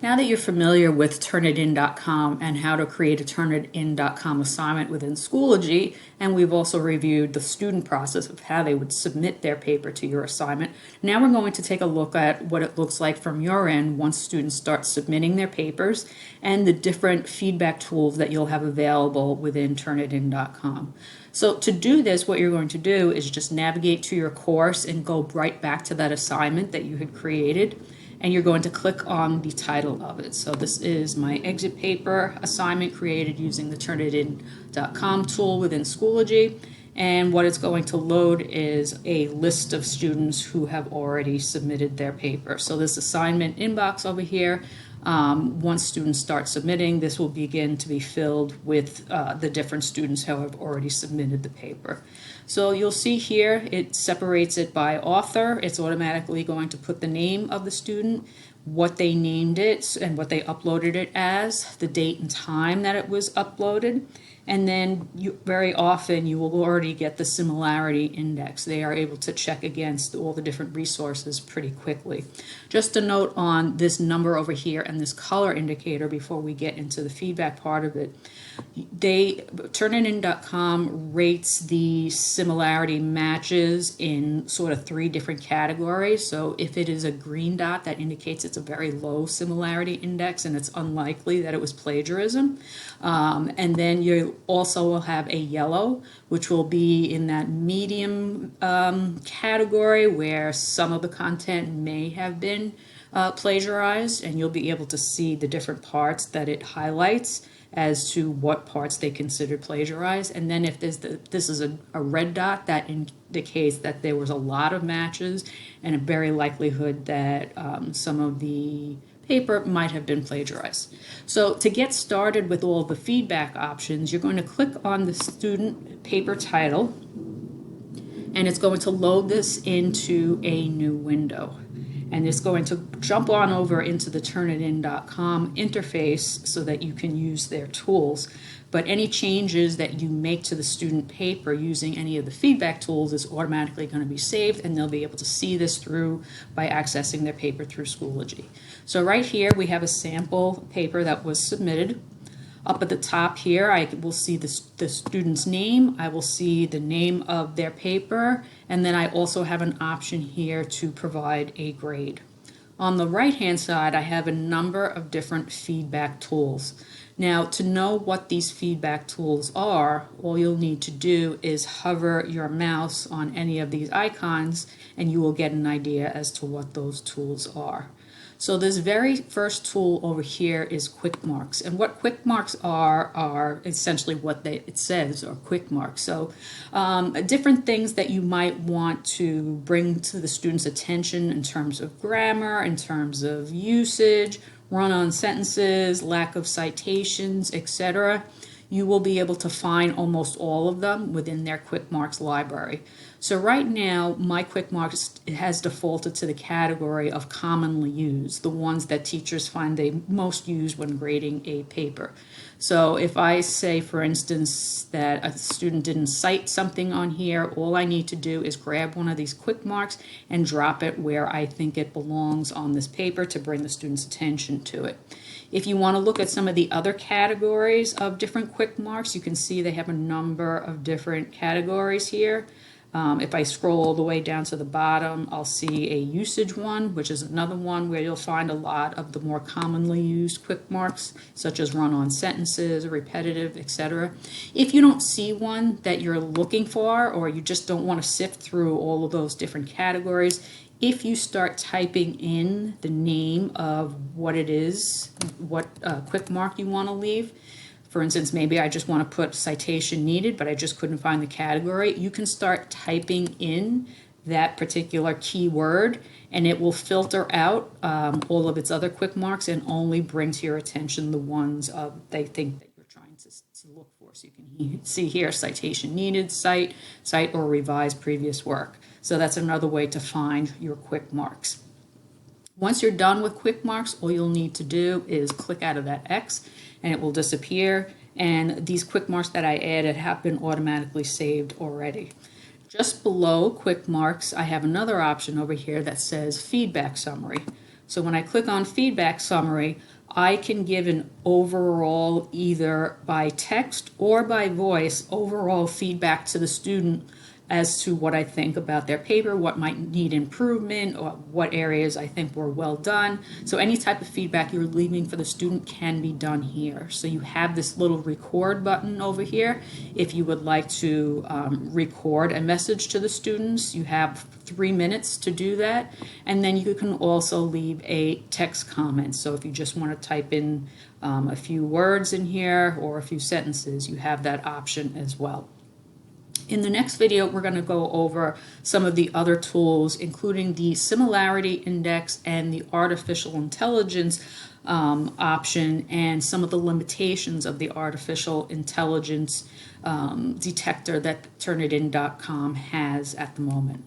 Now that you're familiar with Turnitin.com and how to create a Turnitin.com assignment within Schoology, and we've also reviewed the student process of how they would submit their paper to your assignment, now we're going to take a look at what it looks like from your end once students start submitting their papers and the different feedback tools that you'll have available within Turnitin.com. So to do this, what you're going to do is just navigate to your course and go right back to that assignment that you had created. And you're going to click on the title of it. So this is my exit paper assignment created using the Turnitin.com tool within Schoology. And what it's going to load is a list of students who have already submitted their paper. So this assignment inbox over here, once students start submitting, this will begin to be filled with the different students who have already submitted the paper. So you'll see here it separates it by author. It's automatically going to put the name of the student, what they named it and what they uploaded it as, the date and time that it was uploaded, and then very often you will already get the similarity index. They are able to check against all the different resources pretty quickly. Just a note on this number over here and this color indicator before we get into the feedback part of it. Turnitin.com rates the similarity matches in sort of 3 different categories. So if it is a green dot, that indicates it's a very low similarity index and it's unlikely that it was plagiarism. And then you also will have a yellow, which will be in that medium category where some of the content may have been plagiarized, and you'll be able to see the different parts that it highlights as to what parts they considered plagiarized. And then if this is a red dot, that indicates that there was a lot of matches and a very likelihood that some of the paper might have been plagiarized. So to get started with all the feedback options, you're going to click on the student paper title, and it's going to load this into a new window. And it's going to jump on over into the Turnitin.com interface so that you can use their tools. But any changes that you make to the student paper using any of the feedback tools is automatically going to be saved, and they'll be able to see this through by accessing their paper through Schoology. So right here we have a sample paper that was submitted. Up at the top here, I will see the student's name, I will see the name of their paper, and then I also have an option here to provide a grade. On the right-hand side, I have a number of different feedback tools. Now, to know what these feedback tools are, all you'll need to do is hover your mouse on any of these icons, and you will get an idea as to what those tools are. So this very first tool over here is QuickMarks, and what QuickMarks are essentially what it says are QuickMarks. So different things that you might want to bring to the student's attention in terms of grammar, in terms of usage, run-on sentences, lack of citations, etc. You will be able to find almost all of them within their QuickMarks library. So right now, my QuickMarks has defaulted to the category of commonly used, the ones that teachers find they most use when grading a paper. So if I say, for instance, that a student didn't cite something on here, all I need to do is grab one of these QuickMarks and drop it where I think it belongs on this paper to bring the student's attention to it. If you want to look at some of the other categories of different QuickMarks, you can see they have a number of different categories here. If I scroll all the way down to the bottom, I'll see a usage one, which is another one where you'll find a lot of the more commonly used QuickMarks, such as run-on sentences, repetitive, etc. If you don't see one that you're looking for, or you just don't want to sift through all of those different categories, if you start typing in the name of what it is, what QuickMark you want to leave, for instance, maybe I just want to put citation needed, but I just couldn't find the category. You can start typing in that particular keyword, and it will filter out all of its other QuickMarks and only bring to your attention the ones they think that you're trying to look for. So you can see here, citation needed, cite or revise previous work. So that's another way to find your QuickMarks. Once you're done with QuickMarks, all you'll need to do is click out of that X and it will disappear, and these QuickMarks that I added have been automatically saved already. Just below QuickMarks, I have another option over here that says Feedback Summary. So when I click on feedback summary, I can give an overall, either by text or by voice, overall feedback to the student as to what I think about their paper, what might need improvement, or what areas I think were well done. So any type of feedback you're leaving for the student can be done here. So you have this little record button over here. If you would like to record a message to the students, you have 3 minutes to do that. And then you can also leave a text comment. So if you just want to type in a few words in here or a few sentences, you have that option as well. In the next video, we're going to go over some of the other tools, including the similarity index and the artificial intelligence option, and some of the limitations of the artificial intelligence detector that Turnitin.com has at the moment.